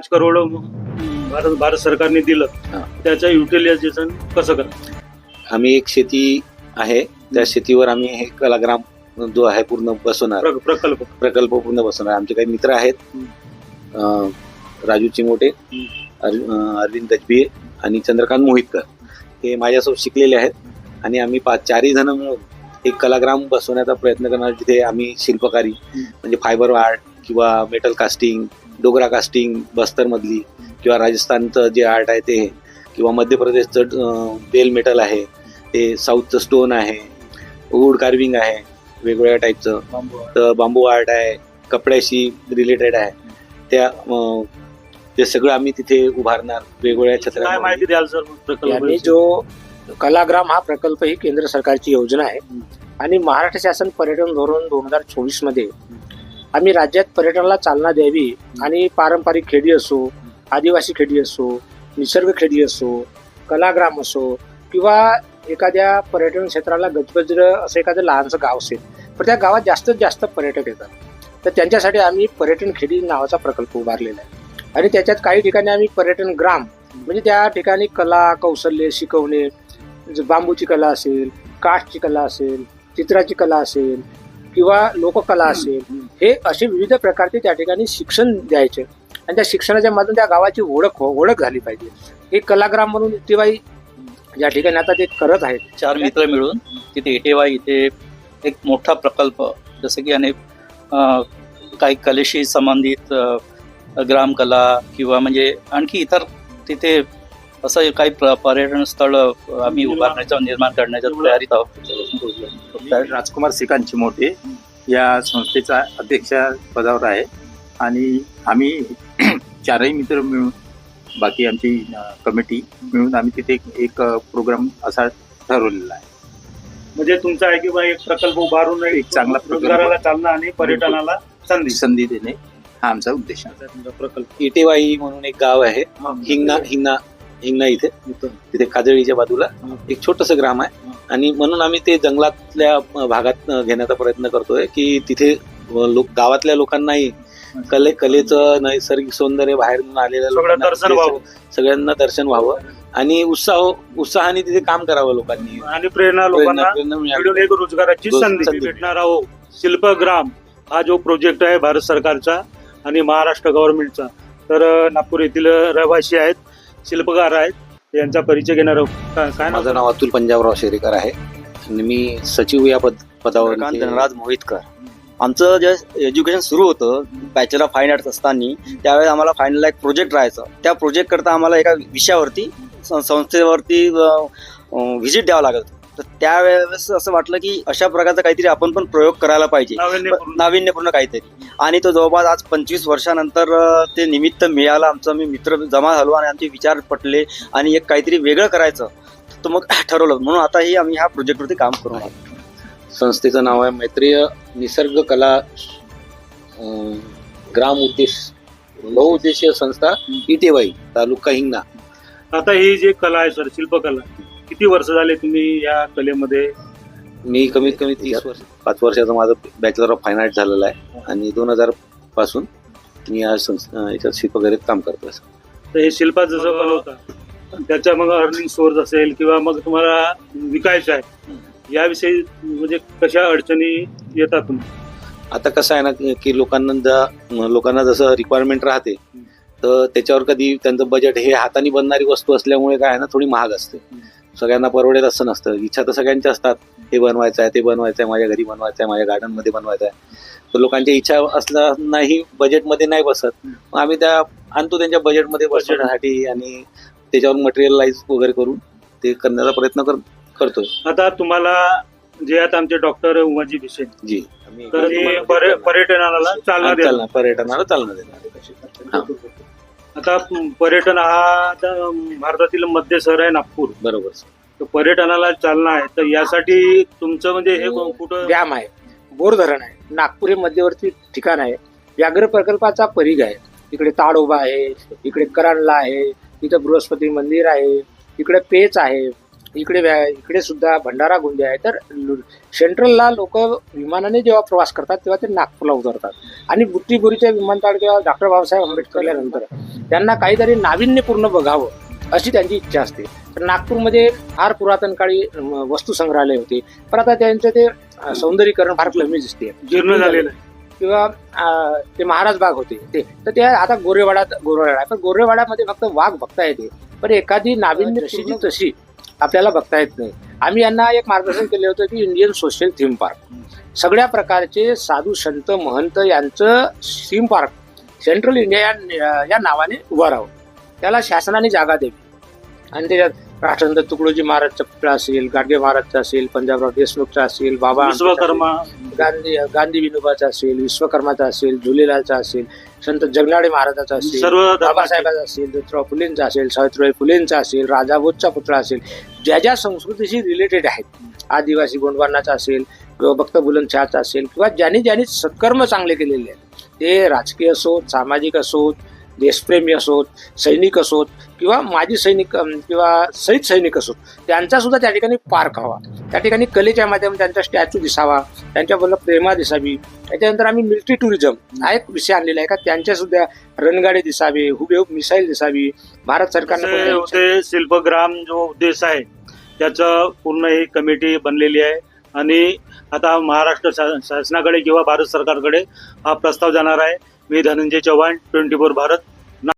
5 करोड भारत सरकारने दिलं, त्याचं युटिलायझेशन कसं करा? आम्ही एक शेती आहे, त्या शेतीवर आम्ही हे कलाग्राम जो आहे पूर्ण बसवणार, प्रकल्प पूर्ण बसवणार. आमचे काही मित्र आहेत, राजू चिमोटे, अरविंद गजबी आणि चंद्रकांत मोहितकर, हे माझ्यासोबत शिकलेले आहेत. आणि आम्ही 4ही जण मिळून एक कलाग्राम बसवण्याचा प्रयत्न करणार, जिथे आम्ही शिल्पकारी म्हणजे फायबर आर्ट किंवा मेटल कास्टिंग, डोगरा कास्टिंग बस्तरमधली, किंवा राजस्थानचं जे आर्ट आहे ते, किंवा मध्य प्रदेशचं बेल मेटल आहे ते, साऊथचं स्टोन आहे, वूड कार्विंग आहे वेगवेगळ्या टाईपचं, तर बांबू आर्ट आहे, कपड्याशी रिलेटेड आहे, ते सगळं आम्ही तिथे उभारणार. वेगवेगळ्या छत्र्या. काय माहिती द्याल सर? यांनी जो कलाग्राम हा प्रकल्प ही केंद्र सरकारची योजना आहे आणि महाराष्ट्र शासन पर्यटन धोरण 2024 मध्ये आम्ही राज्यात पर्यटनाला चालना द्यावी आणि पारंपरिक खेडी असो, आदिवासी खेडी असो, निसर्ग खेडी असो, कलाग्राम असो, किंवा एखाद्या पर्यटन क्षेत्राला गजबजलं असं एखादं लहानसं गाव असेल, पण त्या गावात जास्तीत जास्त पर्यटक येतात, तर त्यांच्यासाठी आम्ही पर्यटन खेडी नावाचा प्रकल्प उभारलेला आहे. आणि त्याच्यात काही ठिकाणी आम्ही पर्यटन ग्राम म्हणजे त्या ठिकाणी कला कौशल्य शिकवणे, बांबूची कला असेल, काठची कला असेल, चित्राची कला असेल किंवा लोककला असेल, हे असे विविध प्रकारचे त्या ठिकाणी शिक्षण द्यायचे आणि त्या शिक्षणाच्या मधून त्या गावाची ओळख झाली पाहिजे. हे कलाग्राम म्हणून इटेवाई या ठिकाणी आता ते करत आहेत. 4 मित्र मिळून तिथे इटेवाई इथे एक मोठा प्रकल्प, जसं की अनेक काही कलेशी संबंधित ग्रामकला किंवा म्हणजे आणखी इतर तिथे असं काही पर्यटन स्थळ आम्ही उभारण्याचं निर्माण करण्याच्या तयारीत आहोत. राजकुमार श्रीकांत चिमोटे या संस्थेचा अध्यक्ष पदावर आहे आणि आम्ही 4ही मित्र मिळून, बाकी आमची कमिटी मिळून आम्ही तिथे एक प्रोग्राम असा ठरवलेला आहे. म्हणजे तुमचा आहे की बा एक प्रकल्प उभारून एक चांगला रोजगाराला चालना आणि पर्यटनाला संधी देणे हा आमचा उद्देश आहे. प्रकल्प इटेवाई म्हणून एक गाव आहे, हिंगणा इथे, तिथे काजळीच्या बाजूला एक छोटंसं ग्राम आहे. आणि म्हणून आम्ही ते जंगलातल्या भागात घेण्याचा प्रयत्न करतोय की तिथे गावातल्या लोकांनाही कलेचं नैसर्गिक सौंदर्य बाहेरून आलेल्या सगळ्यांना दर्शन व्हावं आणि उत्साहाने तिथे काम करावं लोकांनी, आणि प्रेरणा मिळून एक रोजगाराची संधी भेटणार आहोत. शिल्पग्राम हा जो प्रोजेक्ट आहे भारत सरकारचा आणि महाराष्ट्र गव्हर्नमेंटचा, तर नागपूर येथील रहिवासी आहेत, शिल्पकार आहेत, यांचा परिचय घेणार आहोत. काय? माझं नाव अतुल पंजाबराव शेरेकर आहे आणि मी सचिव या पदावर. धनराज मोहितकर. आमचं जे एज्युकेशन सुरू होतं बॅचलर ऑफ फाईन आर्ट्स असताना, त्यावेळेस आम्हाला फायनल एक प्रोजेक्ट राहायचं. त्या प्रोजेक्ट करता आम्हाला एका विषयावरती संस्थेवरती व्हिजिट द्यावं लागत. तर त्यावेळेस असं वाटलं की अशा प्रकारचा काहीतरी आपण पण प्रयोग करायला पाहिजे, नाविन्यपूर्ण काहीतरी. आणि तो जवळपास आज 25 वर्षानंतर ते निमित्त मिळालं. आमचं मी मित्र जमा झालो आणि आमचे विचार पटले आणि एक काहीतरी वेगळं करायचं, तर मग ठरवलं. म्हणून आताही आम्ही ह्या प्रोजेक्टवरती काम करून आहोत. संस्थेचं नाव आहे मैत्रीय निसर्ग कला ग्राम बहुउद्देशीय संस्था इटेवाई, तालुका हिंगणा. आता ही जी कला आहे सर, शिल्पकला, किती वर्ष झाले तुम्ही या कलेमध्ये? मी कमीत कमी 30 वर्ष, 5 वर्षाचं माझं बॅचलर ऑफ फाईन आर्ट झालेलं आहे आणि 2000 पासून मी या याच्यात शिल्पकलेत काम करतोय. तर हे शिल्पात जसं बनवता त्याच्या मग अर्निंग सोर्स असेल किंवा मग तुम्हाला विकायचं आहे, याविषयी म्हणजे कशा अडचणी येतात तुम्ही? आता कसं आहे ना की लोकांना जसं रिक्वायरमेंट राहते, तर त्याच्यावर कधी त्यांचं बजेट हे हाताने बनणारी वस्तू असल्यामुळे काय आहे ना, थोडी महाग असते. सगळ्यांना परवडेल असं नसतं. इच्छा तर सगळ्यांच्या असतात, हे बनवायचं आहे, ते बनवायचं आहे, माझ्या घरी बनवायचं आहे, माझ्या गार्डनमध्ये बनवायचं आहे. तर लोकांच्या इच्छा असल्यानाही बजेटमध्ये नाही बसत, मग आम्ही त्या आणतो त्यांच्या बजेटमध्ये बसण्यासाठी आणि त्याच्यावर मटेरियलाइज वगैरे करून ते करण्याचा प्रयत्न करतोय. आता तुम्हाला जे आता आमचे डॉक्टर उमाजी भिशे जी, तर पर्यटनाला चालना देणार. आता पर्यटन हा भारतातील मध्य शहर आहे नागपूर, बरोबर. तर पर्यटनाला चालना आहे, तर यासाठी तुमचं म्हणजे हे कुठं डॅम आहे, बोर धरण आहे, नागपूर हे मध्यवर्ती ठिकाण आहे, व्याघ्र प्रकल्पाचा परिघ आहे. इकडे ताडोबा आहे, इकडे करांडला आहे, इथं बृहस्पती मंदिर आहे, इकडे पेच आहे इकडे सुद्धा भंडारा गोंदिया आहे. तर सेंट्रलला लोक विमानाने जेव्हा प्रवास करतात तेव्हा ते नागपूरला उतरतात आणि बुट्टीबोरीच्या विमानतळ किंवा डॉक्टर बाबासाहेब आंबेडकर नंतर त्यांना काहीतरी नाविन्यपूर्ण बघावं अशी त्यांची इच्छा असते. तर नागपूरमध्ये फार पुरातन काळी वस्तू संग्रहालय होते, पण आता त्यांचं ते सौंदर्यीकरण फार कमी दिसते, जीर्ण झालेलं आहे. किंवा ते महाराज बाग होते तर ते आता गोरेवाडा आहे. पण गोरेवाड्यामध्ये फक्त वाघ बघता येते, पण एखादी नाविन्य तशी आपल्याला बघता येत नाही. आम्ही यांना एक मार्गदर्शन केले होतं की इंडियन सोशल थीम पार्क, सगळ्या प्रकारचे साधू संत महंत यांचं थीम पार्क सेंट्रल इंडिया या नावाने उभं राहावं, त्याला शासनाने जागा द्यावी. आणि त्याच्यात राष्ट्रसंत तुकडोजी महाराजचा पुतळा असेल, गाडगे महाराजचा असेल, पंजाबराव देशमुखचा असेल, बाबा विश्वकर्मा, गांधी विनोबाचा असेल, विश्वकर्माचा असेल, झुलेलालचा असेल, संत जगनाडे महाराजाचा असेल, सर्व बाबासाहेबांचा असेल, ज्योतिराव फुलेंचा असेल, सावित्रीबाई फुलेंचा असेल, राजा भोजचा पुतळा असेल, ज्या ज्या संस्कृतीशी रिलेटेड आहेत, आदिवासी गोंडवानाचा असेल किंवा भक्त बुलंदशहाचा असेल, किंवा ज्यांनी सत्कर्म चांगले केलेले आहेत, ते राजकीय असोत, सामाजिक असोत, देशप्रेमी असोत, सैनिक असोत किंवा माजी सैनिक किंवा शहीद सैनिक असोत, त्यांचा सुद्धा त्या ठिकाणी पार्क हवा. त्या ठिकाणी कलेच्या माध्यमातून त्यांचा स्टॅच्यू दिसावा, त्यांच्याबरोबर प्रेमा दिसावी. त्याच्यानंतर आम्ही मिलिटरी टुरिझम हा एक विषय आणलेला आहे का त्यांच्या सुद्धा रणगाडे दिसावे, हुबेहूब मिसाईल दिसावी. भारत सरकारने शिल्पग्राम जो उद्देश आहे त्याचं पूर्ण ही कमिटी बनलेली आहे आणि आता महाराष्ट्र शासनाकडे किंवा भारत सरकारकडे हा प्रस्ताव जाणार आहे. मी धनंजय चव्हाण, 24 भारत.